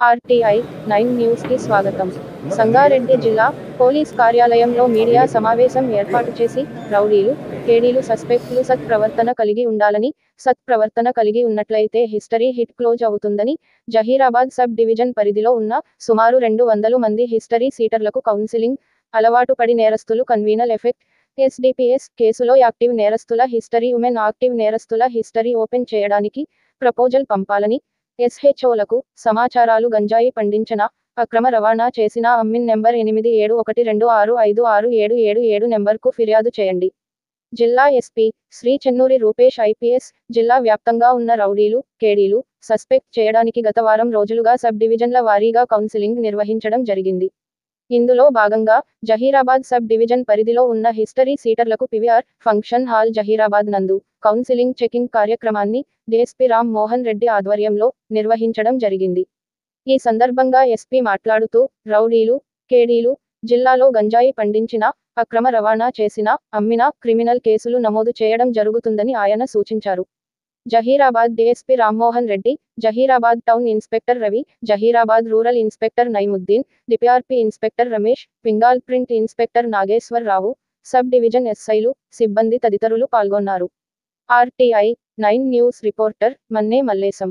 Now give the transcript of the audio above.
RTI 9 న్యూస్కి స్వాగతం. సంగారెడ్డి జిల్లా పోలీస్ కార్యాలయంలో మీడియా సమావేశం ఏర్పాటు చేసి, రౌడీలు, కేడీలు సస్పెక్ట్లు సత్ప్రవర్తన కలిగి ఉండాలని, సత్ప్రవర్తన కలిగి ఉన్నట్లయితే హిస్టరీ హిట్ క్లోజ్ అవుతుందని, జహీరాబాద్ సబ్ డివిజన్ పరిధిలో ఉన్న సుమారు 200 మంది హిస్టరీ సీటర్లకు కౌన్సిలింగ్, అలవాటు పడి నేరస్తులు కన్వీనల్ ఎఫెక్ట్, ఎస్డిపిఎస్ కేసులో యాక్టివ్ నేరస్తుల హిస్టరీ ఉమెన్ యాక్టివ్ నేరస్తుల హిస్టరీ ఓపెన్ చేయడానికి ప్రపోజల్ పంపాలని, ఎస్హెచ్ఓలకు సమాచారాలు గంజాయి పండించిన, అక్రమ రవాణా చేసిన అమ్మిన్ నెంబర్ 8712656777 నెంబర్కు ఫిర్యాదు చేయండి. జిల్లా ఎస్పీ శ్రీ చెన్నూరి రూపేష్ ఐపీఎస్ జిల్లా వ్యాప్తంగా ఉన్న రౌడీలు, కేడీలు సస్పెక్ట్ చేయడానికి గత వారం రోజులుగా సబ్ డివిజన్ల వారీగా కౌన్సిలింగ్ నిర్వహించడం జరిగింది. ఇందులో భాగంగా జహీరాబాద్ సబ్ డివిజన్ పరిధిలో ఉన్న హిస్టరీ సీటర్లకు పివిఆర్ ఫంక్షన్ హాల్ జహీరాబాద్ నందు కౌన్సిలింగ్ చెకింగ్ కార్యక్రమాన్ని డీఎస్పీ రామ్ మోహన్ రెడ్డి ఆధ్వర్యంలో నిర్వహించడం జరిగింది. ఈ సందర్భంగా ఎస్పీ మాట్లాడుతూ, రౌడీలు, కేడీలు జిల్లాలో గంజాయి పండించిన, అక్రమ రవాణా చేసిన, అమ్మిన క్రిమినల్ కేసులు నమోదు చేయడం జరుగుతుందని ఆయన సూచించారు. Zaheerabad DSP Rammohan Reddy, Zaheerabad town inspector Ravi, Zaheerabad rural inspector Naimuddin, DPRP inspector Ramesh, fingerprint inspector Nageswar Rao, sub division ఎస్ఐలు, సిబ్బంది తదితరులు పాల్గొన్నారు. RTI 9 news reporter Manne Mallesham.